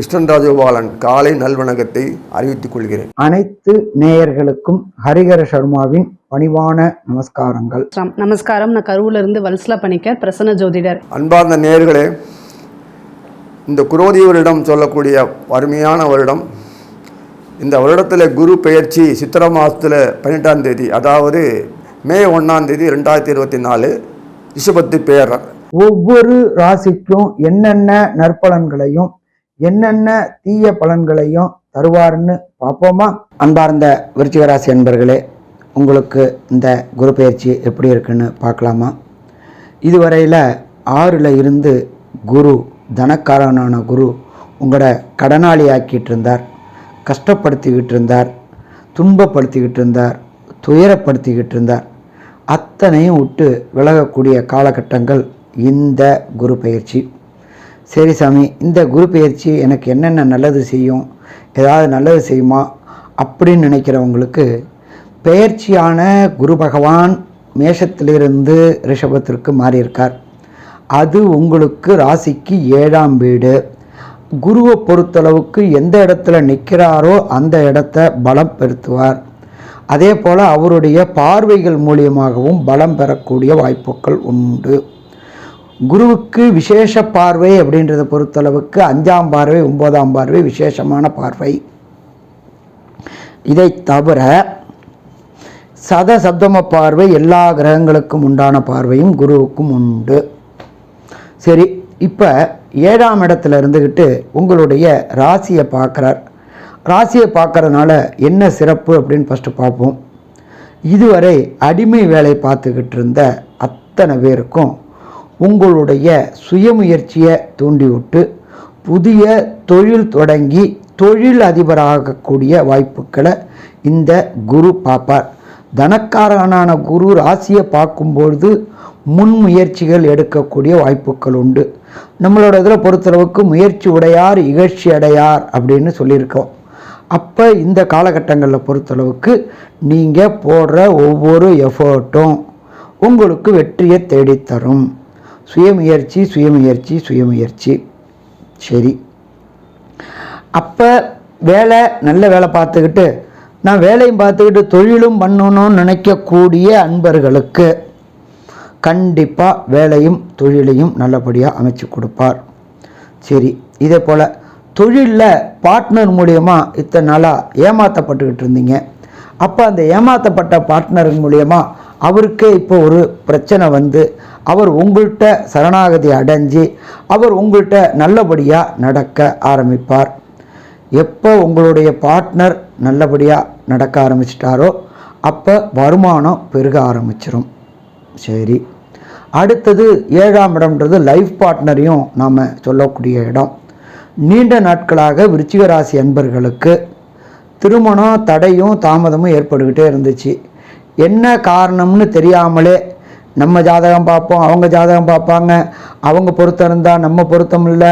கிருஷ்ணன் ராஜகோபாலன் காலை நல்வணக்கத்தை அறிவித்துக் கொள்கிறேன். அனைத்து நேயர்களுக்கும் ஹரிஹர சர்மாவின் பணிவான நமஸ்காரங்கள். நமஸ்காரம். நான் கரூர்ல இருந்து வல்சலா பணிக்கர், பிரசன்ன ஜோதிடர். அன்பார்ந்த நேயர்களே, இந்த குரோதி வருடம் சொல்லக்கூடிய அருமையான வருடம். இந்த வருடத்தில் குரு பெயர்ச்சி சித்திரை மாதத்தில் 18ஆம் தேதி, அதாவது மே 1ஆம் தேதி 2024 ரிஷபத்து பெயர். ஒவ்வொரு ராசிக்கும் என்னென்ன நற்பலன்களையும் என்னென்ன தீய பலன்களையும் தருவார்னு பார்ப்போமா? அன்பார்ந்த விருச்சிக ராசி அன்பர்களே, உங்களுக்கு இந்த குரு பெயர்ச்சி எப்படி இருக்குன்னு பார்க்கலாமா? இதுவரையில் 6ல் இருந்து குரு, தனக்காரனான குரு உங்களோட கடனாளி ஆக்கிட்டு இருந்தார், கஷ்டப்படுத்திக்கிட்டு இருந்தார், துன்பப்படுத்திக்கிட்டு இருந்தார், துயரப்படுத்திக்கிட்டு இருந்தார். அத்தனையும் விட்டு விலகக்கூடிய காலகட்டங்கள் இந்த குரு பெயர்ச்சி. சரி சாமி, இந்த குரு பெயர்ச்சி எனக்கு என்னென்ன நல்லது செய்யும், ஏதாவது நல்லது செய்யுமா அப்படின்னு நினைக்கிறவங்களுக்கு, பெயர்ச்சியான குரு பகவான் மேஷத்திலிருந்து ரிஷபத்திற்கு மாறியிருக்கார். அது உங்களுக்கு ராசிக்கு 7ஆம் வீடு. குருவை பொறுத்தளவுக்கு எந்த இடத்துல நிற்கிறாரோ அந்த இடத்த பலம் பெறுத்துவார். அதே போல் அவருடைய பார்வைகள் மூலியமாகவும் பலம் பெறக்கூடிய வாய்ப்புகள் உண்டு. குருவுக்கு விசேஷ பார்வை அப்படின்றத பொறுத்தளவுக்கு 5ஆம் பார்வை, 9ஆம் பார்வை விசேஷமான பார்வை. இதை தவிர சப்தம பார்வை எல்லா கிரகங்களுக்கும் உண்டான பார்வையும் குருவுக்கும் உண்டு. சரி, இப்போ 7ஆம் இடத்துல இருந்துக்கிட்டு உங்களுடைய ராசியை பார்க்குறார். ராசியை பார்க்கறதுனால என்ன சிறப்பு அப்படின்னு ஃபஸ்ட்டு பார்ப்போம். இதுவரை அடிமை வேலை பார்த்துக்கிட்டு இருந்த அத்தனை பேருக்கும் உங்களுடைய சுயமுயற்சியை தூண்டிவிட்டு புதிய தொழில் தொடங்கி தொழில் அதிபராகக்கூடிய வாய்ப்புகளை இந்த குரு பார்ப்பார். தனக்காரனான குரு ராசியை பார்க்கும்பொழுது முன்முயற்சிகள் எடுக்கக்கூடிய வாய்ப்புகள் உண்டு. நம்மளோட இதில் பொறுத்தளவுக்கு முயற்சி உடையார் இகழ்ச்சி அடையார் அப்படின்னு சொல்லியிருக்கோம். அப்போ இந்த காலகட்டங்களில் பொறுத்தளவுக்கு நீங்கள் போடுற ஒவ்வொரு எஃபர்ட்டும் உங்களுக்கு வெற்றியை தேடித்தரும். சுயமுயற்சி சுயமுயற்சி சுயமுயற்சி. சரி, அப்போ வேலை, நல்ல வேலை பார்த்துக்கிட்டு நான் வேலையும் பார்த்துக்கிட்டு தொழிலும் பண்ணணும்னு நினைக்கக்கூடிய அன்பர்களுக்கு கண்டிப்பாக வேலையும் தொழிலையும் நல்லபடியாக அமைச்சு கொடுப்பார். சரி, இதே போல் தொழிலில் பார்ட்னர் மூலியமாக இத்தனை நாளாக ஏமாற்றப்பட்டுக்கிட்டு இருந்தீங்க. அப்போ அந்த ஏமாற்றப்பட்ட பார்ட்னரின் மூலியமாக அவருக்கு இப்போ ஒரு பிரச்சனை வந்து அவர் உங்கள்கிட்ட சரணாகதி அடைஞ்சு அவர் உங்கள்கிட்ட நல்லபடியாக நடக்க ஆரம்பிப்பார். எப்போ உங்களுடைய பார்ட்னர் நல்லபடியாக நடக்க ஆரம்பிச்சிட்டாரோ அப்போ வருமானம் பெருக ஆரம்பிச்சிடும். சரி, அடுத்தது 7ஆம் இடம்ன்றது லைஃப் பார்ட்னரையும் நாம் சொல்லக்கூடிய இடம். நீண்ட நாட்களாக விருச்சிக ராசி அன்பர்களுக்கு திருமணம் தடையும் தாமதமும் ஏற்பட்டுக்கிட்டே இருந்துச்சு. என்ன காரணம்னு தெரியாமலே நம்ம ஜாதகம் பார்ப்போம், அவங்க ஜாதகம் பார்ப்பாங்க, அவங்க பொருத்தம் இருந்தால் நம்ம பொருத்தம் இல்லை,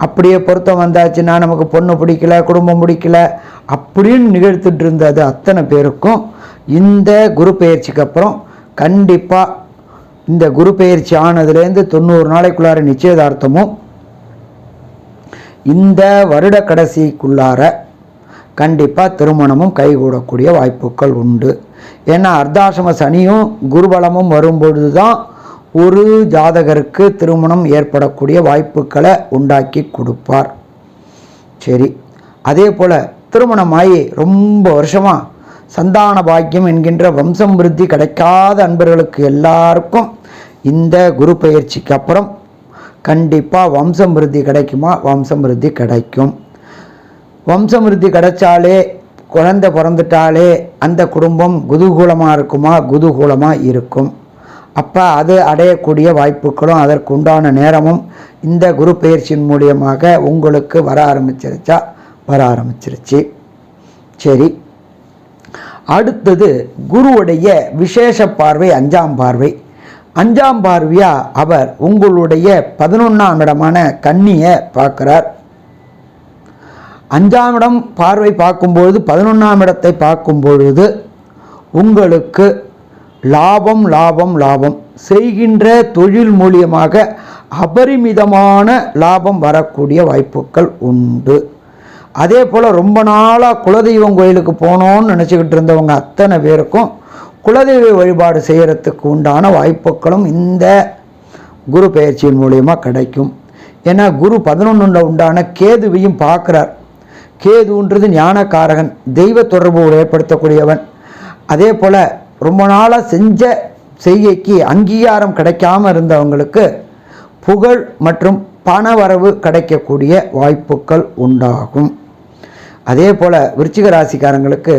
அப்படியே பொருத்தம் வந்தாச்சுன்னா நமக்கு பொண்ணு பிடிக்கல, குடும்பம் பிடிக்கல அப்படின்னு நிகழ்த்திட்டு இருந்தது அத்தனை பேருக்கும் இந்த குரு பெயர்ச்சிக்கு அப்புறம் கண்டிப்பாக இந்த குரு பெயர்ச்சி ஆனதுலேருந்து 90 நாளைக்குள்ளார நிச்சயதார்த்தமும் இந்த வருட கடைசிக்குள்ளார கண்டிப்பாக திருமணமும் கைகூடக்கூடிய வாய்ப்புகள் உண்டு. ஏன்னா அர்த்தாசிரம சனியும் குருபலமும் வரும்பொழுது தான் ஒரு ஜாதகருக்கு திருமணம் ஏற்படக்கூடிய வாய்ப்புகளை உண்டாக்கி கொடுப்பார். சரி, அதே போல் திருமணமாகி ரொம்ப வருஷமாக சந்தான பாக்கியம் என்கின்ற வம்சம் விருத்தி கிடைக்காத அன்பர்களுக்கு எல்லாருக்கும் இந்த குரு பெயர்ச்சிக்கு அப்புறம் கண்டிப்பாக வம்சம் விருத்தி கிடைக்குமா? வம்சம் விருத்தி கிடைக்கும். வம்சம் விருத்தி கிடைச்சாலே, குழந்தை பிறந்துட்டாலே அந்த குடும்பம் குதூகூலமாக இருக்குமா? குதூகூலமாக இருக்கும். அப்போ அது அடையக்கூடிய வாய்ப்புகளும் அதற்கு உண்டான நேரமும் இந்த குரு பெயர்ச்சியின் மூலியமாக உங்களுக்கு வர ஆரம்பிச்சிருச்சு. சரி, அடுத்தது குருவுடைய விசேஷ பார்வை 5ஆம் பார்வை. 5ஆம் பார்வையாக அவர் உங்களுடைய 11ஆம் இடமான கன்னியை பார்க்குறார். 5ஆம் இடம் பார்வை பார்க்கும்பொழுது 11ஆம் இடத்தை பார்க்கும்பொழுது உங்களுக்கு லாபம் லாபம் லாபம் செய்கின்ற தொழில் மூலியமாக அபரிமிதமான லாபம் வரக்கூடிய வாய்ப்புகள் உண்டு. அதே போல் ரொம்ப நாளாக குலதெய்வம் கோயிலுக்கு போகணுன்னு நினச்சிக்கிட்டு இருந்தவங்க அத்தனை பேருக்கும் குலதெய்வ வழிபாடு செய்கிறதுக்கு உண்டான வாய்ப்புகளும் இந்த குரு பெயர்ச்சியின் மூலயமா கிடைக்கும். ஏன்னா குரு 11 உண்டான கேதுவையும் பார்க்குறார். கேதுன்றது ஞானக்காரகன், தெய்வ தொடர்பு ஏற்படுத்தக்கூடியவன். அதே போல் ரொம்ப நாளாக செஞ்ச செய்கைக்கு அங்கீகாரம் கிடைக்காம இருந்தவங்களுக்கு புகழ் மற்றும் பணவரவு கிடைக்கக்கூடிய வாய்ப்புகள் உண்டாகும். அதே போல் விருச்சிக ராசிக்காரங்களுக்கு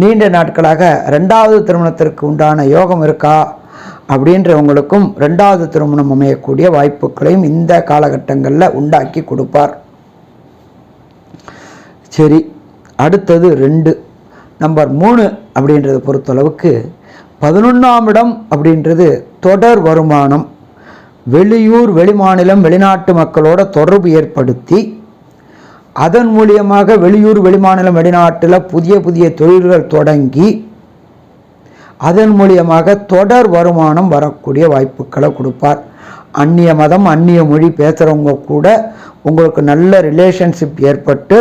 நீண்ட நாட்களாக 2வது திருமணத்திற்கு உண்டான யோகம் இருக்கா அப்படின்றவங்களுக்கும் 2வது திருமணம் அமையக்கூடிய வாய்ப்புகளையும் இந்த காலகட்டங்களில் உண்டாக்கி கொடுப்பார். சரி, அடுத்தது 2 நம்பர் 3 அப்படின்றத பொறுத்தளவுக்கு 11ஆம் இடம் அப்படின்றது தொடர் வருமானம். வெளியூர் வெளிமாநிலம் வெளிநாட்டு மக்களோட தொடர்பு ஏற்படுத்தி அதன் மூலியமாக வெளியூர் வெளிமாநிலம் வெளிநாட்டில் புதிய புதிய தொழில்கள் தொடங்கி அதன் மூலியமாக தொடர் வருமானம் வரக்கூடிய வாய்ப்புகளை கொடுப்பார். அந்நிய மதம் அந்நிய மொழி பேசுகிறவங்க கூட உங்களுக்கு நல்ல ரிலேஷன்ஷிப் ஏற்பட்டு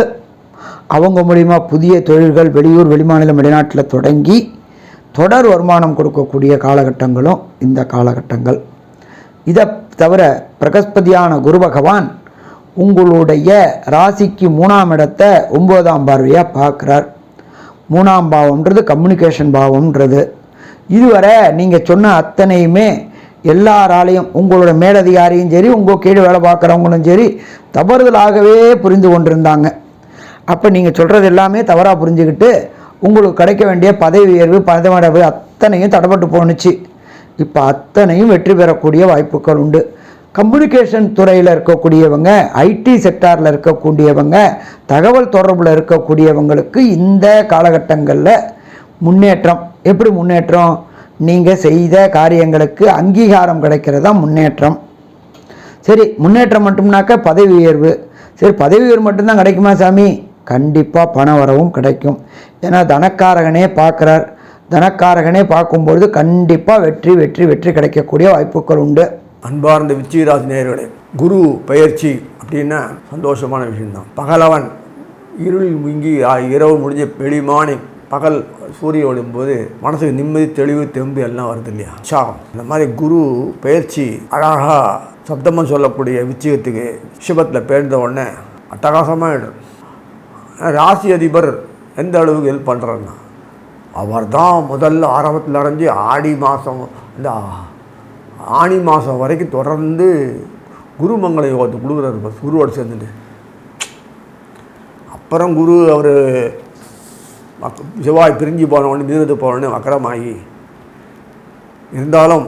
அவங்க மூலிமா புதிய தொழில்கள் வெளியூர் வெளிமாநிலம் வெளிநாட்டில் தொடங்கி தொடர் வருமானம் கொடுக்கக்கூடிய காலகட்டங்களும் இந்த காலகட்டங்கள். இதை தவிர பிரகஸ்பதியான குரு பகவான் உங்களுடைய ராசிக்கு 3ஆம் இடத்தை 9ஆம் பார்வையாக பார்க்குறார். 3ஆம் பாவம்ன்றது கம்யூனிகேஷன் பாவம்ன்றது. இதுவரை நீங்கள் சொன்ன அத்தனையுமே எல்லாராலையும் உங்களோட மேலதிகாரியும் சரி உங்கள் கீழே வேலை பார்க்குறவங்களும் சரி தவறுதலாகவே புரிந்து கொண்டிருந்தாங்க. அப்போ நீங்கள் சொல்கிறது எல்லாமே தவறாக புரிஞ்சுக்கிட்டு உங்களுக்கு கிடைக்க வேண்டிய பதவி உயர்வு பதவி அத்தனையும் தடைப்பட்டு போணுச்சு. இப்போ அத்தனையும் வெற்றி பெறக்கூடிய வாய்ப்புகள் உண்டு. கம்யூனிகேஷன் துறையில் இருக்கக்கூடியவங்க, ஐடி செக்டாரில் இருக்கக்கூடியவங்க, தகவல் தொடர்பில் இருக்கக்கூடியவங்களுக்கு இந்த காலகட்டங்களில் முன்னேற்றம். எப்படி முன்னேற்றம்? நீங்கள் செய்த காரியங்களுக்கு அங்கீகாரம் கிடைக்கிறது தான் முன்னேற்றம். சரி, முன்னேற்றம் மட்டும்னாக்க பதவி உயர்வு. சரி, பதவி உயர்வு மட்டும்தான் கிடைக்குமா சாமி? கண்டிப்பாக பண வரவும் கிடைக்கும். ஏன்னா தனக்காரகனே பார்க்குறார். தனக்காரகனே பார்க்கும்பொழுது கண்டிப்பாக வெற்றி வெற்றி வெற்றி கிடைக்கக்கூடிய வாய்ப்புகள் உண்டு. அன்பார்ந்த விருச்சிக ராசி நேயர்களே, குரு பெயர்ச்சி அப்படின்னா சந்தோஷமான விஷயம்தான். பகலவன் இருள் முங்கி இரவு முடிஞ்ச வெளிமானி பகல் சூரிய ஒளியும்போது மனசுக்கு நிம்மதி தெளிவு தெம்பு எல்லாம் வருது இல்லையா, உற்சாகம். இந்த மாதிரி குரு பெயர்ச்சி அழகாக சப்தமாக சொல்லக்கூடிய விச்சிகத்துக்கு ரிஷபத்தில் பெயர்ந்த உடனே அட்டகாசமாக ராசி அதிபர் எந்த அளவுக்கு ஹெல்ப் பண்ணுறாருன்னா அவர் தான் முதல்ல ஆரம்பத்தில் அடைஞ்சு ஆடி மாதம் இந்த ஆணி மாதம் வரைக்கும் தொடர்ந்து குருமங்கள யோகத்தை கொடுக்குறாரு குருவோடு சேர்ந்துட்டு. அப்புறம் குரு அவர் செவ்வாய் பிரிஞ்சு போனவொடனே மீனத்துக்கு போனோடனே வக்கரமாகி இருந்தாலும்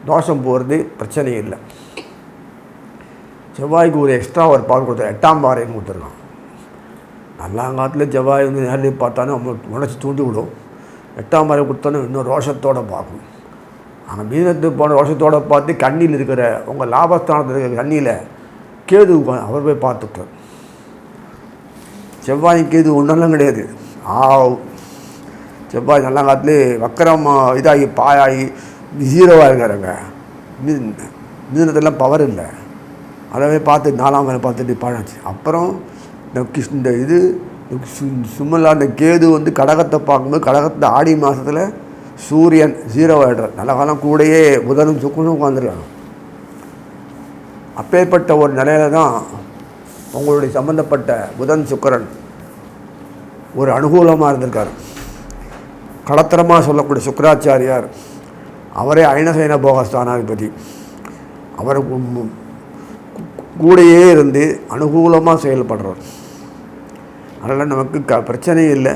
தோஷம் போகிறது பிரச்சனை இல்லை. செவ்வாய்க்கு ஒரு எக்ஸ்ட்ரா ஒரு பால் கொடுத்தாரு, 8ஆம் பாறைன்னு கொடுத்துருக்கான். நல்லாங்காலத்தில் செவ்வாய் வந்து நேரில் பார்த்தாலும் நம்ம உணர்ச்சி தூண்டி விடும். 8ஆம் பாறை கொடுத்தாலும் இன்னும் ரோஷத்தோடு பார்க்கும். ஆனால் மீனத்துக்கு போன ரோஷத்தோடு பார்த்து கண்ணியில் இருக்கிற உங்கள் லாபஸ்தானத்தில் இருக்கிற கண்ணியில் கேது அவர் போய் பார்த்துட்டார். செவ்வாய் கேது ஒன்றெல்லாம் கிடையாது. செவ்வாய் நல்லாங்காலத்துலேயே வக்கரம் இதாகி பாயாகி 0வாக இருக்கிறாங்க. மீனத்தெல்லாம் பவர் இல்லை. அதவே பார்த்து 4ஆம் பாறை பார்த்துட்டு பாழாச்சு. அப்புறம் இந்த இது சும்மலா அந்த கேது வந்து கடகத்தை பார்க்கும்போது கடகத்தில் ஆடி மாதத்தில் சூரியன் 0 ஆகிடுறார். நல்ல காலம் கூடையே புதனும் சுக்கரனும் உட்காந்துருக்காங்க. அப்பேற்பட்ட ஒரு நிலையில தான் உங்களுடைய சம்பந்தப்பட்ட புதன் சுக்கரன் ஒரு அனுகூலமாக இருந்திருக்கார். கடத்தரமாக சொல்லக்கூடிய சுக்கராச்சாரியார் அவரே அயனசேன போகஸ்தானாதிபதி. அவருக்கு கூடையே இருந்து அனுகூலமாக செயல்படுறார். அதனால் நமக்கு பிரச்சனையும் இல்லை.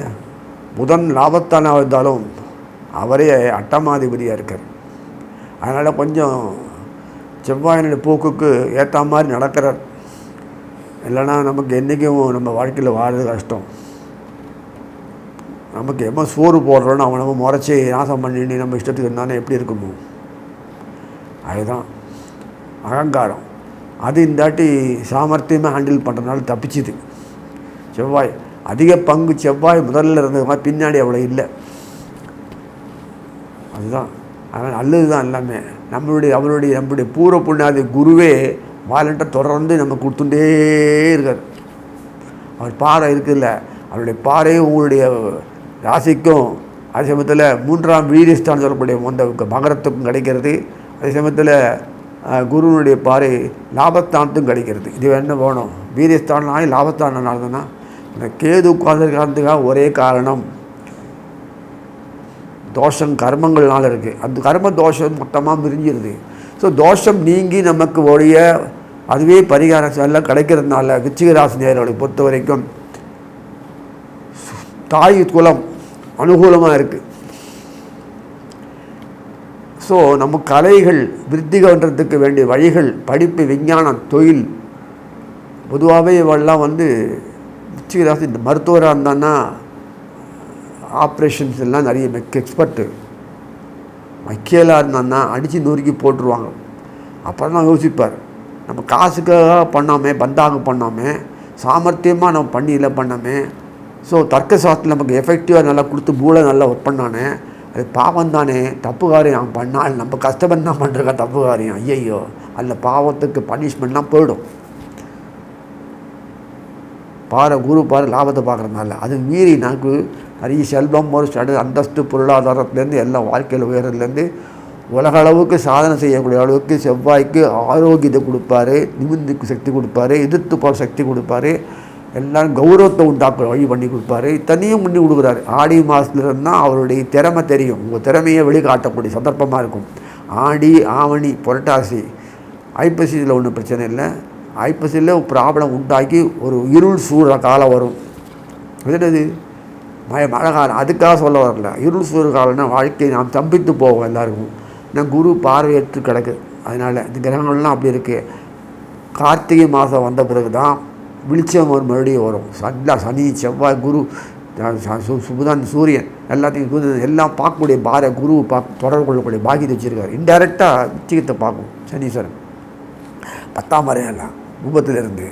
புதன் லாபத்தானாக இருந்தாலும் அவரே அட்டமாதிபதியாக இருக்கார். அதனால் கொஞ்சம் செவ்வாயினுடைய போக்குக்கு ஏற்ற மாதிரி நடக்கிறார். இல்லைன்னா நமக்கு என்றைக்கும் நம்ம வாழ்க்கையில் வாழறது கஷ்டம். நமக்கு எப்போ சோறு போடுறோன்னு அவன் நம்ம முறைச்சி நாசம் பண்ணி நம்ம இஷ்டத்துக்கு இருந்தானே எப்படி இருக்குமோ அதுதான் அகங்காரம். அது இந்தாட்டி சாமர்த்தியமாக ஹேண்டில் பண்ணுறதுனால தப்பிச்சுது. செவ்வாய் அதிக பங்கு செவ்வாய் முதல்ல இருந்த மாதிரி பின்னாடி அவ்வளோ இல்லை. அதுதான் அதனால் நல்லது தான் எல்லாமே. நம்மளுடைய பூர்வ புண்ணியாதி குருவே வாலண்ட்டாக தொடர்ந்து நம்ம கொடுத்துட்டே இருக்கார். அவர் பார்வை இருக்குல்ல, அவருடைய பார்வையும் உங்களுடைய ராசிக்கும் அதே சமயத்தில் 3ஆம் வீரியஸ்தான் சொல்லக்கூடிய அந்த மகரத்துக்கும் கிடைக்கிறது. அதே சமயத்தில் குருவனுடைய பார்வை லாபஸ்தானத்துக்கும் கிடைக்கிறது. இது என்ன வேணும்? வீரியஸ்தானாலே லாபஸ்தானம் நடந்ததுன்னா இந்த கேது உட்கார்ந்துருக்காரத்துக்காக ஒரே காரணம் தோஷம் கர்மங்கள்னால இருக்குது. அந்த கர்ம தோஷம் மொத்தமாக விரிஞ்சிருது. ஸோ தோஷம் நீங்கி நமக்கு ஒழிய அதுவே பரிகாரம் எல்லாம் கிடைக்கிறதுனால விருச்சிக ராசி நேயர்களை பொறுத்த வரைக்கும் தாய் குலம் அனுகூலமாக இருக்குது. ஸோ நம்ம கலைகள் விருத்தி பண்ணுறதுக்கு வேண்டிய வழிகள், படிப்பு, விஞ்ஞானம், தொழில், பொதுவாகவே இவெல்லாம் விருச்சிக ராசி இந்த மருத்துவராக இருந்தான்னா ஆப்ரேஷன்ஸ் எல்லாம் நிறைய எக்ஸ்பர்ட்டு. வக்கீலாக இருந்தான்னா அடித்து நொறுக்கி போட்டுருவாங்க. அப்புறம் தான் யோசிப்பார், நம்ம காசுக்காக பண்ணாமல் பந்தாக பண்ணாமல் சாமர்த்தியமாக நம்ம பண்ணாமல். ஸோ தர்க்க சாஸ்திரம் நமக்கு எஃபெக்டிவாக நல்லா கொடுத்து மூளை நல்லா ஒர்க் பண்ணானே, அது பாவம் தானே, தப்பு காரியம் அவன் பண்ணால் நம்ம கஷ்டப்பட்டு தான் பண்ணுறக்கா தப்பு காரியம். ஐயையோ, அதில் பாவத்துக்கு பனிஷ்மெண்ட்லாம் போயிடும். குரு லாபத்தை பார்க்குறதுனால அது மீறி நமக்கு நிறைய செல்வம், ஒரு அந்தஸ்து, பொருளாதாரத்துலேருந்து எல்லாம் வாழ்க்கையில் உயர்றதுலேருந்து உலக அளவுக்கு சாதனை செய்யக்கூடிய அளவுக்கு செவ்வாய்க்கு ஆரோக்கியத்தை கொடுப்பாரு, நிமிந்துக்கு சக்தி கொடுப்பாரு, எதிர்த்து போகிற சக்தி கொடுப்பாரு, எல்லோரும் கௌரவத்தை உண்டாக்குற வழி பண்ணி கொடுப்பாரு. இத்தனையும் பண்ணி கொடுக்குறாரு. ஆடி மாதத்துலேருந்தான் அவருடைய திறமை தெரியும். உங்கள் திறமையை வெளிக்காட்டக்கூடிய சந்தர்ப்பமாக இருக்கும். ஆடி, ஆவணி, புரட்டாசி, ஐப்பசியில் ஒன்றும் பிரச்சனை இல்லை. ஐப்பசியில் ப்ராப்ளம் உண்டாக்கி ஒரு இருள் சூழ காலம் வரும். என்னது மழை காலம், அதுக்காக சொல்ல வரல. இருள் சூழ காலம்னா வாழ்க்கை நாம் தம்பித்து போவோம் எல்லாருக்கும். நான் குரு பார்வையற்று கிடக்கு. அதனால் இந்த கிரகங்கள்லாம் அப்படி இருக்குது. கார்த்திகை மாதம் வந்த பிறகு தான் வெளிச்சம் ஒரு மறுபடியும் வரும். சனி, செவ்வாய், குரு, புதன், சூரியன் எல்லாத்தையும் எல்லாம் பார்க்கக்கூடிய குரு தொடர்பு கொள்ளக்கூடிய பாக்கியத்தை வச்சுருக்காரு. இன்டெரக்டாக விருச்சிகத்தை பார்க்கும் சனீஸ்வரன். 10ஆம் வரையெல்லாம் கும்பத்திலிருந்து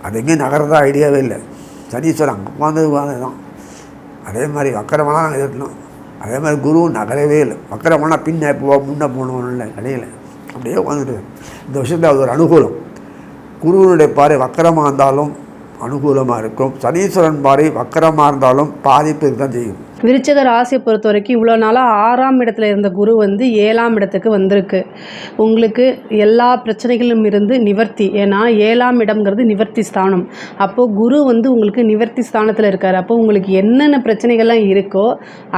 அது எங்கேயும் நகரதா ஐடியாவே இல்லை. சனீஸ்வரன் அங்கே உட்காந்து தான். அதே மாதிரி வக்கரமெல்லாம் இருக்கணும். அதே மாதிரி குருவும் நகரவே இல்லை. வக்கரமெல்லாம் பின்ன முன்னே போகணும் இல்லை, கிடையில அப்படியே உட்காந்துட்டு. இந்த விஷயத்தில் அது ஒரு அனுகூலம். குருவனுடைய பாறை வக்கரமாக இருந்தாலும் அனுகூலமாக இருக்கும். சனீஸ்வரன் பாறை வக்கரமாக இருந்தாலும் பாதிப்பு தான் செய்யும். விருச்சிக ராசியை பொறுத்த வரைக்கும் இவ்வளோ நாளாக 6ஆம் இடத்துல இருந்த குரு 7ஆம் இடத்துக்கு வந்திருக்கு. உங்களுக்கு எல்லா பிரச்சனைகளும் இருந்து நிவர்த்தி. ஏன்னா 7ஆம் இடம்ங்கிறது நிவர்த்தி ஸ்தானம். அப்போது குரு உங்களுக்கு நிவர்த்தி ஸ்தானத்தில் இருக்கார். அப்போது உங்களுக்கு என்னென்ன பிரச்சனைகள்லாம் இருக்கோ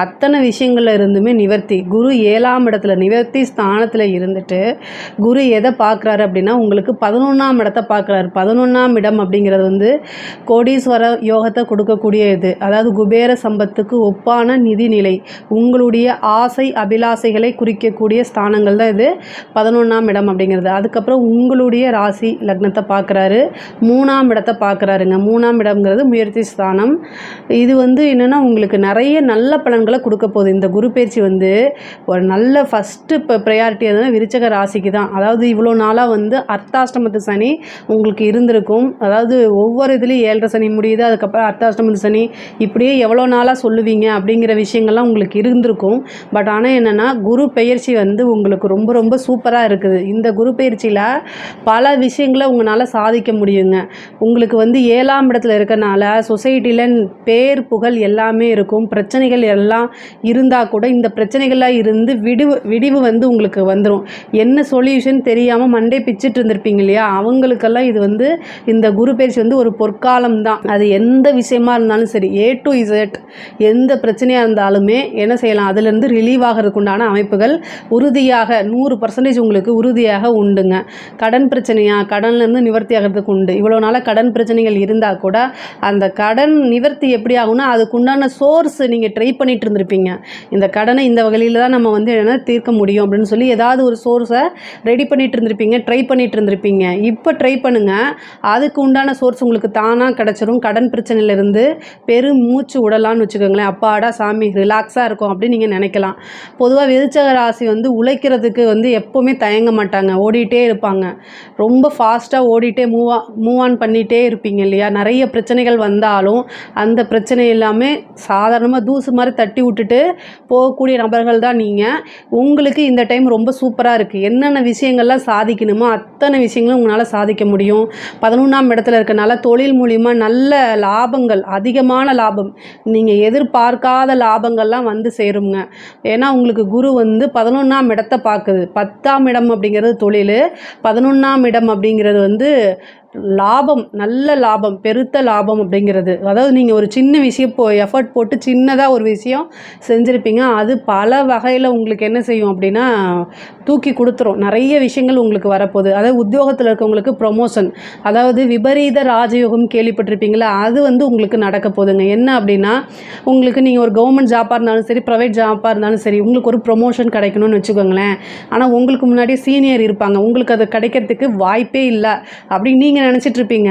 அத்தனை விஷயங்கள்ல இருந்துமே நிவர்த்தி. குரு 7ஆம் இடத்துல நிவர்த்தி ஸ்தானத்தில் இருந்துட்டு குரு எதை பார்க்குறாரு அப்படின்னா உங்களுக்கு 11ஆம் இடத்தை பார்க்குறாரு. 11ஆம் இடம் அப்படிங்கிறது கோடீஸ்வர யோகத்தை கொடுக்கக்கூடிய இது. அதாவது குபேர சம்பத்துக்கு ஒப்பான நிதிநிலை, உங்களுடைய ஆசை அபிலாசைகளை குறிக்கக்கூடிய ஸ்தானங்கள் தான் இது 11ஆம் இடம் அப்படிங்கிறது. அதுக்கப்புறம் உங்களுடைய ராசி லக்னத்தை பார்க்குறாரு, 3ஆம் இடத்தை பார்க்குறாருங்க. 3ஆம் இடம்ங்கிறது முயற்சி ஸ்தானம். இது என்னென்னா உங்களுக்கு நிறைய நல்ல பலன்களை கொடுக்க போகுது. இந்த குரு பயிற்சி ஒரு நல்ல ஃபஸ்ட்டு இப்போ ப்ரையாரிட்டி எதுனா விருச்சிக ராசிக்கு தான். அதாவது இவ்வளோ நாளாக அர்த்தாஷ்டமத்து சனி உங்களுக்கு இருந்திருக்கும். அதாவது ஒவ்வொரு இதுலேயும் 7.5 சனி முடியுது, அதுக்கப்புறம் அர்த்தாஷ்டமத்து சனி, இப்படியே எவ்வளோ நாளாக சொல்லுவீங்க அப்படிங்கிற விஷயங்கள்லாம் உங்களுக்கு இருந்திருக்கும். பட் ஆனால் என்னென்னா குரு பெயர்ச்சி உங்களுக்கு ரொம்ப ரொம்ப சூப்பராக இருக்குது. இந்த குரு பெயர்ச்சியில் பல விஷயங்களை உங்களால் சாதிக்க முடியுங்க. உங்களுக்கு 7ஆம் இடத்துல இருக்கனால சொசைட்டியில் பேர் புகழ் எல்லாமே இருக்கும். பிரச்சனைகள் எல்லாம் இருந்தால் கூட இந்த பிரச்சனைகள்லாம் இருந்து விடிவு உங்களுக்கு வந்துடும். என்ன சொல்யூஷன் தெரியாமல் மண்டே பிச்சுட்டு இருந்திருப்பீங்க இல்லையா, அவங்களுக்கெல்லாம் இது இந்த குரு பெயர்ச்சி ஒரு பொற்காலம் தான். அது எந்த விஷயமா இருந்தாலும் சரி, A to Z எந்த பிரச்சனையாக இருந்தாலுமே என்ன செய்யலாம், அதிலிருந்து ரிலீவ் ஆகிறதுக்கு உண்டான அமைப்புகள் உறுதியாக 100% உங்களுக்கு உறுதியாக உண்டுங்க. கடன் பிரச்சனையாக கடன்லேருந்து நிவர்த்தி ஆகிறதுக்கு உண்டு. இவ்வளோ நாளாக கடன் பிரச்சனைகள் இருந்தால் கூட அந்த கடன் நிவர்த்தி எப்படி ஆகும்னா அதுக்கு உண்டான சோர்ஸ் நீங்கள் ட்ரை பண்ணிட்டு இருந்திருப்பீங்க. இந்த கடனை இந்த வகையில் தான் நம்ம என்ன தீர்க்க முடியும் அப்படின்னு சொல்லி ஏதாவது ஒரு சோர்ஸை ரெடி பண்ணிட்டு இருந்திருப்பீங்க, ட்ரை பண்ணிட்டு இருந்திருப்பீங்க. இப்போ ட்ரை பண்ணுங்கள், அதுக்கு உண்டான சோர்ஸ் உங்களுக்கு தானாக கிடச்சிரும். கடன் பிரச்சனையிலேருந்து பெரும் மூச்சு விடலான்னு வச்சுக்கோங்களேன். அப்பாடா அப்பாடா சாமி ரிலாக்ஸாக இருக்கும் அப்படின்னு நீங்கள் நினைக்கலாம். பொதுவாக விருச்சிக ராசி வந்து உழைக்கிறதுக்கு வந்து எப்போவுமே தயங்க மாட்டாங்க, ஓடிட்டே இருப்பாங்க. ரொம்ப ஃபாஸ்ட்டாக ஓடிட்டே மூவ் ஆன் பண்ணிகிட்டே இருப்பீங்க இல்லையா. நிறைய பிரச்சனைகள் வந்தாலும் அந்த பிரச்சனை எல்லாமே சாதாரணமாக தூசு மாதிரி தட்டி விட்டுட்டு போகக்கூடிய நபர்கள் தான் நீங்கள். உங்களுக்கு இந்த டைம் ரொம்ப சூப்பராக இருக்குது. என்னென்ன விஷயங்கள்லாம் சாதிக்கணுமோ அத்தனை விஷயங்களும் உங்களால் சாதிக்க முடியும். 11ஆம் இடத்துல இருக்கனால தொழில் மூலிமா நல்ல லாபங்கள், அதிகமான லாபம், நீங்கள் எதிர்பார்க்காத லாபங்கள்லாம் வந்து சேருங்க. ஏன்னா உங்களுக்கு குரு வந்து 11ஆம் இடத்தை பார்க்குது. 10ஆம் இடம் அப்படிங்கிறது தொழில், 11ஆம் இடம் அப்படிங்கிறது வந்து லாபம், நல்ல லாபம், பெருத்த லாபம் அப்படிங்கிறது. அதாவது நீங்கள் ஒரு சின்ன விஷயம் எஃபர்ட் போட்டு சின்னதாக ஒரு விஷயம் செஞ்சுருப்பீங்க, அது பல வகையில் உங்களுக்கு என்ன செய்யும் அப்படின்னா தூக்கி கொடுத்துரும். நிறைய விஷயங்கள் உங்களுக்கு வரப்போகுது. அதாவது உத்தியோகத்தில் இருக்கவங்களுக்கு ப்ரொமோஷன், அதாவது விபரீத ராஜயோகம் கேள்விப்பட்டிருப்பீங்களா, அது வந்து உங்களுக்கு நடக்க போகுதுங்க. என்ன அப்படின்னா உங்களுக்கு நீங்கள் ஒரு கவர்மெண்ட் ஜாப்பாக இருந்தாலும் சரி, ப்ரைவேட் ஜாப்பாக இருந்தாலும் சரி, உங்களுக்கு ஒரு ப்ரொமோஷன் கிடைக்கணும்னு வச்சுக்கோங்களேன். ஆனால் உங்களுக்கு முன்னாடி சீனியர் இருப்பாங்க, உங்களுக்கு அது கிடைக்கிறதுக்கு வாய்ப்பே இல்லை அப்படின்னு நீங்கள் நினச்சிட்ருப்பீங்க.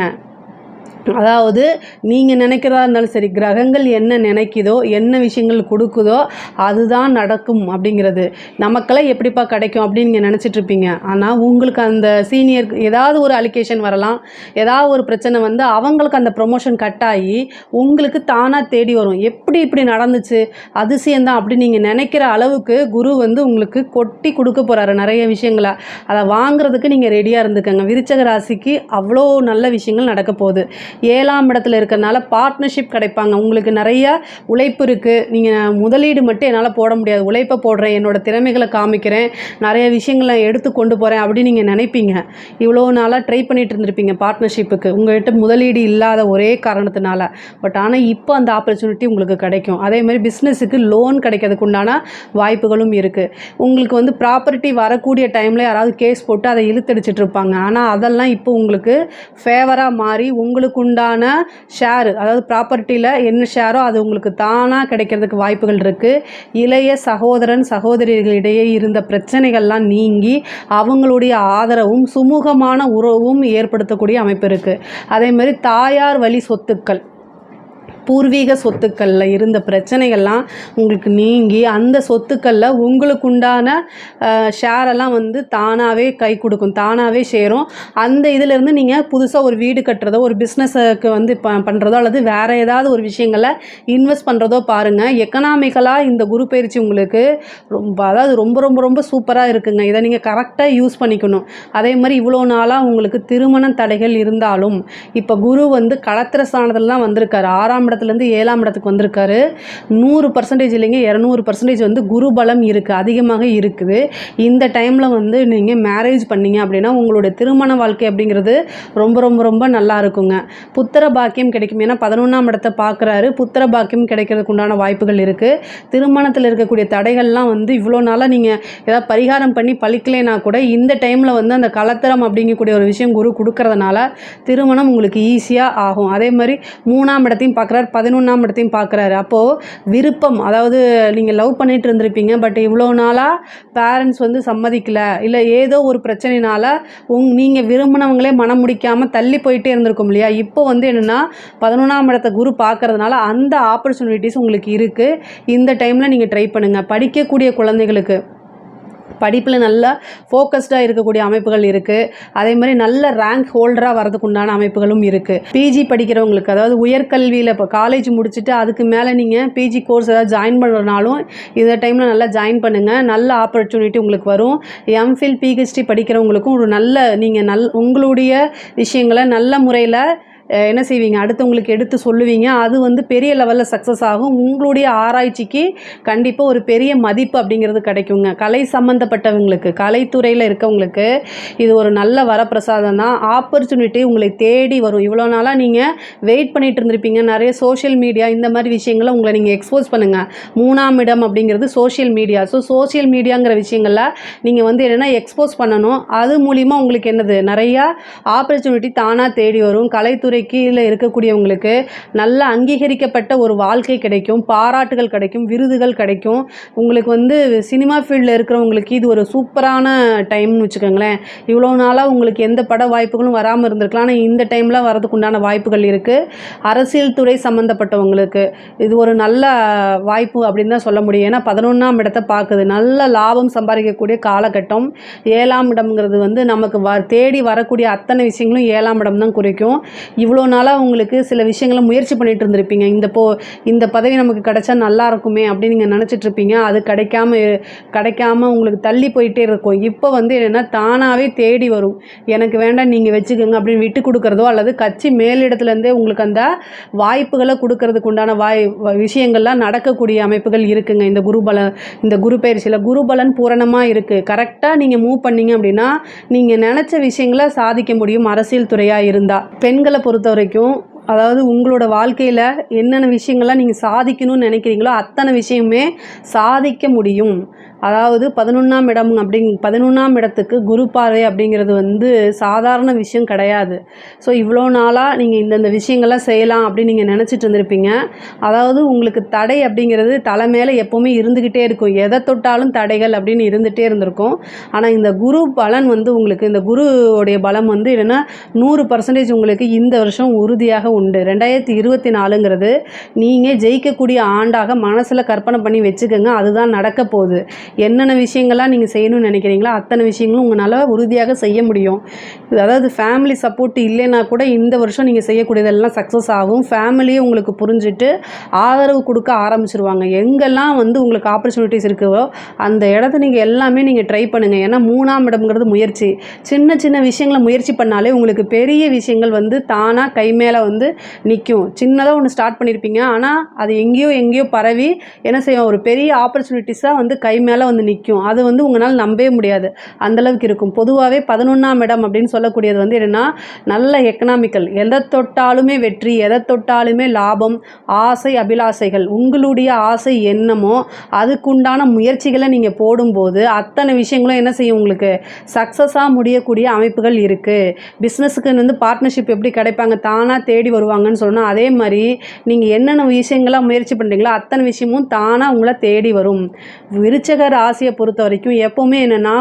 அதாவது நீங்கள் நினைக்கிறதா இருந்தாலும் சரி, கிரகங்கள் என்ன நினைக்குதோ, என்ன விஷயங்கள் கொடுக்குதோ அதுதான் நடக்கும் அப்படிங்கிறது. நமக்கெல்லாம் எப்படிப்பா கிடைக்கும் அப்படின்னு நீங்கள் நினச்சிட்ருப்பீங்க. ஆனால் உங்களுக்கு அந்த சீனியர் ஏதாவது ஒரு அலிகேஷன் வரலாம், ஏதாவது ஒரு பிரச்சனை வந்து அவங்களுக்கு அந்த ப்ரொமோஷன் கட் ஆகி உங்களுக்கு தானாக தேடி வரும். எப்படி இப்படி நடந்துச்சு, அதிசயம்தான் அப்படி நீங்கள் நினைக்கிற அளவுக்கு குரு வந்து உங்களுக்கு கொட்டி கொடுக்க போகிறாரு நிறைய விஷயங்களை. அதை வாங்குறதுக்கு நீங்கள் ரெடியாக இருந்துக்கங்க. விருச்சிக ராசிக்கு அவ்வளோ நல்ல விஷயங்கள் நடக்க போகுது. 7ஆம் இடத்துல இருக்கிறனால பார்ட்னர்ஷிப் கிடைப்பாங்க. உங்களுக்கு நிறைய உழைப்பு இருக்குது, நீங்கள் முதலீடு மட்டும் என்னால் போட முடியாது, உழைப்பை போடுறேன், என்னோடய திறமைகளை காமிக்கிறேன், நிறைய விஷயங்களை எடுத்து கொண்டு போகிறேன் அப்படின்னு நீங்கள் நினைப்பீங்க. இவ்வளோ நாளாக ட்ரை பண்ணிட்டு இருந்திருப்பீங்க பார்ட்னர்ஷிப்புக்கு, உங்கள்கிட்ட முதலீடு இல்லாத ஒரே காரணத்தினால. பட் ஆனால் இப்போ அந்த ஆப்பர்ச்சுனிட்டி உங்களுக்கு கிடைக்கும். அதேமாதிரி பிஸ்னஸுக்கு லோன் கிடைக்கிறதுக்கு உண்டான வாய்ப்புகளும் இருக்குது. உங்களுக்கு வந்து ப்ராப்பர்ட்டி வரக்கூடிய டைமில் யாராவது கேஸ் போட்டு அதை இழுத்தடிச்சிட்டு இருப்பாங்க. ஆனால் அதெல்லாம் இப்போ உங்களுக்கு ஃபேவராக மாறி உங்களுக்கு உண்டான ஷேரு, அதாவது ப்ராப்பர்ட்டியில் என்ன ஷேரோ அது உங்களுக்கு தானாக கிடைக்கிறதுக்கு வாய்ப்புகள் இருக்குது. இளைய சகோதரன் சகோதரிகளிடையே இருந்த பிரச்சனைகள்லாம் நீங்கி அவங்களுடைய ஆதரவும் சுமூகமான உறவும் ஏற்படுத்தக்கூடிய அமைப்பு இருக்குது. அதேமாதிரி தாயார் வழி சொத்துக்கள், பூர்வீக சொத்துக்களில் இருந்த பிரச்சனைகள்லாம் உங்களுக்கு நீங்கி அந்த சொத்துக்களில் உங்களுக்கு உண்டான ஷேரெல்லாம் வந்து தானாகவே கை கொடுக்கும், தானாகவே சேரும். அந்த இதிலேருந்து நீங்கள் புதுசாக ஒரு வீடு கட்டுறதோ, ஒரு பிஸ்னஸுக்கு வந்து பண்ணுறதோ, அல்லது வேறு ஏதாவது ஒரு விஷயங்களை இன்வெஸ்ட் பண்ணுறதோ பாருங்கள். எக்கனாமிக்கலாக இந்த குரு பயிற்சி உங்களுக்கு அதாவது ரொம்ப ரொம்ப ரொம்ப சூப்பராக இருக்குங்க. இதை நீங்கள் கரெக்டாக யூஸ் பண்ணிக்கணும். அதே மாதிரி இவ்வளோ நாளாக உங்களுக்கு திருமண தடைகள் இருந்தாலும் இப்போ குரு வந்து களத்திர ஸ்தானத்தில் தான் வந்திருக்காரு. 6ஆம் இடத்துலேருந்து 7ஆம் இடத்துக்கு வந்திருக்காரு. 100% இல்லைங்க, 200% வந்து குரு பலம் இருக்குது, அதிகமாக இருக்குது. இந்த டைமில் வந்து நீங்கள் மேரேஜ் பண்ணீங்க அப்படின்னா உங்களுடைய திருமண வாழ்க்கை அப்படிங்கிறது ரொம்ப ரொம்ப ரொம்ப நல்லா இருக்குங்க. புத்திர பாக்கியம் கிடைக்கும். ஏன்னா 11ஆம் இடத்தை பார்க்குறாரு, புத்திர பாக்கியம் கிடைக்கிறதுக்கு உண்டான வாய்ப்புகள் இருக்குது. திருமணத்தில் இருக்கக்கூடிய தடைகள்லாம் வந்து இவ்வளோ நாளாக நீங்கள் ஏதாவது பரிகாரம் பண்ணி பழிக்கலைன்னா கூட இந்த டைமில் வந்து அந்த களத்திரம் அப்படிங்கக்கூடிய ஒரு விஷயம் குரு கொடுக்கறதுனால திருமணம் உங்களுக்கு ஈஸியாக ஆகும். அதே மாதிரி 3ஆம் இடத்தையும் பார்க்குறாரு, 11ஆம் இடத்தையும் பார்க்குறாரு. அப்போது விருப்பம், அதாவது நீங்கள் லவ் பண்ணிட்டு இருந்திருப்பீங்க, பட் இவ்வளோ நாளாக பேரண்ட்ஸ் வந்து சம்மதிக்கலை, இல்லை ஏதோ ஒரு பிரச்சனைனால நீங்கள் விரும்பினவங்களே மனம் முடிக்காமல் தள்ளி போயிட்டே இருந்திருக்கும் இல்லையா. இப்போ வந்து என்னென்னா 11ஆம் இடத்தை குரு பார்க்கறதுனால அந்த ஆப்பர்ச்சுனிட்டிஸ் உங்களுக்கு இருக்குது. இந்த டைமில் நீங்கள் ட்ரை பண்ணுங்கள். படிக்கக்கூடிய குழந்தைகளுக்கு படிப்பில் நல்லா ஃபோக்கஸ்டாக இருக்கக்கூடிய அமைப்புகள் இருக்குது. அதே மாதிரி நல்ல ரேங்க் ஹோல்டராக வரதுக்கு உண்டான அமைப்புகளும் இருக்குது. பிஜி படிக்கிறவங்களுக்கு, அதாவது உயர்கல்வியில் இப்போ காலேஜ் முடிச்சுட்டு அதுக்கு மேலே நீங்கள் பிஜி கோர்ஸ் ஏதாவது ஜாயின் பண்ணுறனாலும் இந்த டைமில் நல்லா ஜாயின் பண்ணுங்கள். நல்ல ஆப்பர்ச்சுனிட்டி உங்களுக்கு வரும். எம்ஃபில் பிஹெச்டி படிக்கிறவங்களுக்கும் ஒரு நல்ல நீங்கள் உங்களுடைய விஷயங்களை நல்ல முறையில் என்ன செய்வீங்க, அடுத்தவங்களுக்கு எடுத்து சொல்லுவீங்க. அது வந்து பெரிய லெவலில் சக்ஸஸ் ஆகும். உங்களுடைய ஆராய்ச்சிக்கு கண்டிப்பாக ஒரு பெரிய மதிப்பு அப்படிங்கிறது கிடைக்குங்க. கலை சம்மந்தப்பட்டவங்களுக்கு, கலைத்துறையில் இருக்கவங்களுக்கு இது ஒரு நல்ல வரப்பிரசாதம் தான். ஆப்பர்ச்சுனிட்டி உங்களை தேடி வரும். இவ்வளோ நாளாக நீங்கள் வெயிட் பண்ணிகிட்டு இருந்திருப்பீங்க. நிறைய சோஷியல் மீடியா இந்த மாதிரி விஷயங்களை உங்களை நீங்கள் எக்ஸ்போஸ் பண்ணுங்கள். 3ஆம் இடம் அப்படிங்கிறது சோஷியல் மீடியா. ஸோ சோஷியல் மீடியாங்கிற விஷயங்களில் நீங்கள் வந்து என்னென்னா எக்ஸ்போஸ் பண்ணணும். அது மூலிமா உங்களுக்கு என்னது, நிறையா ஆப்பர்ச்சுனிட்டி தானாக தேடி வரும். கலைத்துறை கீழே இருக்கக்கூடியவங்களுக்கு நல்ல அங்கீகரிக்கப்பட்ட ஒரு வாழ்க்கை கிடைக்கும், பாராட்டுகள் கிடைக்கும், விருதுகள் கிடைக்கும். உங்களுக்கு வந்து சினிமா ஃபீல்டில் இருக்கிறவங்களுக்கு இது ஒரு சூப்பரான டைம்னு வச்சுக்கோங்களேன். இவ்வளோ நாளாக உங்களுக்கு எந்த பட வாய்ப்புகளும் வராமல் இருந்திருக்கலாம், ஆனால் இந்த டைமில் வரதுக்கு உண்டான வாய்ப்புகள் இருக்குது. அரசியல் துறை சம்மந்தப்பட்டவங்களுக்கு இது ஒரு நல்ல வாய்ப்பு அப்படின்னு தான் சொல்ல முடியும். ஏன்னா 11ஆம் இடத்தை பார்க்குது, நல்ல லாபம் சம்பாதிக்கக்கூடிய காலகட்டம். 7ஆம் இடம்ங்கிறது வந்து நமக்கு தேடி வரக்கூடிய அத்தனை விஷயங்களும் 7ஆம் இடம் தான் குறிக்கும். இவ்வளோ நாளாக உங்களுக்கு சில விஷயங்களை முயற்சி பண்ணிட்டு இருந்திருப்பீங்க. இந்த பதவி நமக்கு கிடைச்சா நல்லா இருக்குமே அப்படின்னு நீங்கள் நினச்சிட்டு இருப்பீங்க. அது கிடைக்காம உங்களுக்கு தள்ளி போயிட்டே இருக்கும். இப்போ வந்து என்னென்னா தானாகவே தேடி வரும். எனக்கு வேண்டாம் நீங்கள் வச்சுக்கோங்க அப்படின்னு விட்டு கொடுக்குறதோ அல்லது கட்சி மேலிடத்துலேருந்தே உங்களுக்கு அந்த வாய்ப்புகளை கொடுக்கறதுக்கு உண்டான விஷயங்கள்லாம் நடக்கக்கூடிய அமைப்புகள் இருக்குங்க. இந்த குரு பயிற்சியில் குருபலன் பூரணமாக இருக்குது. கரெக்டாக நீங்கள் மூவ் பண்ணீங்க அப்படின்னா நீங்கள் நினச்ச விஷயங்களை சாதிக்க முடியும். அரசியல் துறையாக இருந்தால் பெண்களை பொறுத்த வரைக்கும், அதாவது உங்களோட வாழ்க்கையில் என்னென்ன விஷயங்கள்லாம் நீங்கள் சாதிக்கணும்னு நினைக்கிறீங்களோ அத்தனை விஷயமே சாதிக்க முடியும். அதாவது 11ஆம் இடத்துக்கு குரு பார்வை அப்படிங்கிறது வந்து சாதாரண விஷயம் கிடையாது. ஸோ இவ்வளோ நாளாக நீங்கள் இந்தந்த விஷயங்கள்லாம் செய்யலாம் அப்படின்னு நீங்கள் நினச்சிட்டு இருந்திருப்பீங்க. அதாவது உங்களுக்கு தடை அப்படிங்கிறது தலை மேலே எப்போவுமே இருந்துக்கிட்டே இருக்கும். எதை தொட்டாலும் தடைகள் அப்படின்னு இருந்துகிட்டே இருந்திருக்கும். ஆனால் இந்த குரு பலன் வந்து உங்களுக்கு, இந்த குருவுடைய பலம் வந்து என்னென்னா 100% உங்களுக்கு இந்த வருஷம் உறுதியாக உண்டு. 2024ங்கிறது நீங்கள் ஜெயிக்கக்கூடிய ஆண்டாக மனசில் கற்பனை பண்ணி வச்சுக்கோங்க. அதுதான் நடக்க போகுது. என்னென்ன விஷயங்கள்லாம் நீங்கள் செய்யணும்னு நினைக்கிறீங்களோ அத்தனை விஷயங்களும் உங்களால் உறுதியாக செய்ய முடியும். அதாவது ஃபேமிலி சப்போர்ட் இல்லைன்னா கூட இந்த வருஷம் நீங்கள் செய்யக்கூடியதெல்லாம் சக்ஸஸ் ஆகும். ஃபேமிலியே உங்களுக்கு புரிஞ்சுட்டு ஆதரவு கொடுக்க ஆரம்பிச்சிருவாங்க. எங்கெல்லாம் வந்து உங்களுக்கு ஆப்பர்ச்சுனிட்டிஸ் இருக்குதோ அந்த இடத்த நீங்கள் எல்லாமே நீங்கள் ட்ரை பண்ணுங்கள். ஏன்னா 3ஆம் இடம்ங்கிறது முயற்சி. சின்ன சின்ன விஷயங்களை முயற்சி பண்ணாலே உங்களுக்கு பெரிய விஷயங்கள் வந்து தானாக கை மேலே வந்து நிற்கும். சின்னதாக ஒன்று ஸ்டார்ட் பண்ணியிருப்பீங்க, ஆனால் அது எங்கேயோ பரவி என்ன செய்யும், ஒரு பெரிய ஆப்பர்ச்சுனிட்டிஸாக வந்து கை மேலே வந்து நிற்கும். அது வந்து உங்களால் நம்பவே முடியாது, அந்தளவுக்கு இருக்கும். பொதுவாகவே 11ஆம் இடம் அப்படின்னு சொல்லக்கூடியது வந்து என்னென்னா நல்ல எக்கனாமிக்கல், எதை தொட்டாலுமே வெற்றி, எதை தொட்டாலுமே லாபம், ஆசை அபிலாசைகள். உங்களுடைய ஆசை என்னமோ அதுக்குண்டான முயற்சிகளை நீங்கள் போடும்போது அத்தனை விஷயங்களும் என்ன செய்யும், உங்களுக்கு சக்ஸஸாக முடியக்கூடிய அமைப்புகள் இருக்குது. பிஸ்னஸுக்கு வந்து பார்ட்னர்ஷிப் எப்படி கிடைப்பாங்க, தானாக தேடி வருவாங்கன்னு சொல்லணும். அதே மாதிரி நீங்கள் என்னென்ன விஷயங்களாக முயற்சி பண்ணுறீங்களோ அத்தனை விஷயமும் தானாக உங்களை தேடி வரும். விருச்சக ராசியை பொறுத்த வரைக்கும் எப்போவுமே என்னென்னா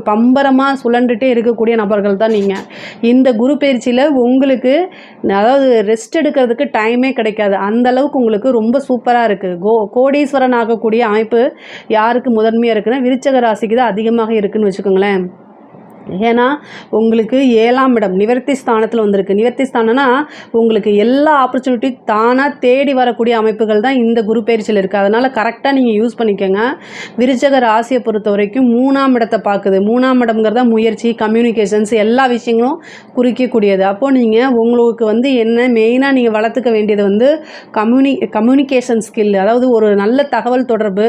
பம்பரமாக சுழண்டுகிட்டே இருக்கக்கூடிய நபர்கள் தான் நீங்கள். இந்த குரு பயிற்சியில் உங்களுக்கு அதாவது ரெஸ்ட் எடுக்கிறதுக்கு டைமே கிடைக்காது. அந்தளவுக்கு உங்களுக்கு ரொம்ப சூப்பராக இருக்குது. கோடீஸ்வரன் ஆகக்கூடிய அமைப்பு யாருக்கு முதன்மையாக இருக்குன்னா விருச்சக ராசிக்கு தான் அதிகமாக இருக்குதுன்னு வச்சுக்கோங்களேன். ஏன்னா உங்களுக்கு 7ஆம் இடம் நிவர்த்தி ஸ்தானத்தில் வந்திருக்கு. நிவர்த்தி ஸ்தானம்னா உங்களுக்கு எல்லா ஆப்பர்ச்சுனிட்டியும் தானாக தேடி வரக்கூடிய அமைப்புகள் தான் இந்த குரு பயிற்சியில் இருக்குது. அதனால் கரெக்டாக நீங்கள் யூஸ் பண்ணிக்கோங்க. விருச்சக ராசியை பொறுத்த வரைக்கும் 3ஆம் இடத்தை பார்க்குது. 3ஆம் இடம்ங்கிறத முயற்சி, கம்யூனிகேஷன்ஸ் எல்லா விஷயங்களும் குறிக்கக்கூடியது. அப்போது நீங்கள் உங்களுக்கு வந்து என்ன மெயினாக நீங்கள் வளர்த்துக்க வேண்டியது வந்து கம்யூனிகேஷன் ஸ்கில். அதாவது ஒரு நல்ல தகவல் தொடர்பு.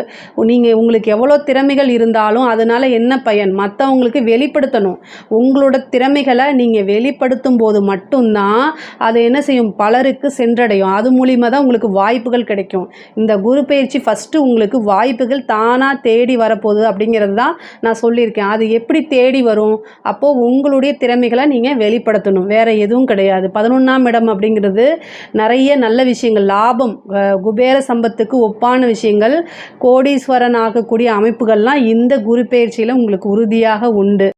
உங்களுக்கு எவ்வளோ திறமைகள் இருந்தாலும் அதனால் என்ன பயன், மற்றவங்களுக்கு வெளிப்படுத்தணும். உங்களோட திறமைகளை நீங்கள் வெளிப்படுத்தும் போது மட்டும்தான் அது என்ன செய்யும், பலருக்கு சென்றடையும். அது மூலிமா தான் உங்களுக்கு வாய்ப்புகள் கிடைக்கும். இந்த குரு பயிற்சி ஃபஸ்ட்டு உங்களுக்கு வாய்ப்புகள் தானாக தேடி வரப்போகுது அப்படிங்கிறது தான் நான் சொல்லியிருக்கேன். அது எப்படி தேடி வரும், அப்போது உங்களுடைய திறமைகளை நீங்கள் வெளிப்படுத்தணும், வேறு எதுவும் கிடையாது. 11ஆம் இடம் அப்படிங்கிறது நிறைய நல்ல விஷயங்கள், லாபம், குபேர சம்பத்துக்கு ஒப்பான விஷயங்கள், கோடீஸ்வரன் ஆகக்கூடிய அமைப்புகள்லாம் இந்த குரு பயிற்சியில் உங்களுக்கு உறுதியாக உண்டு.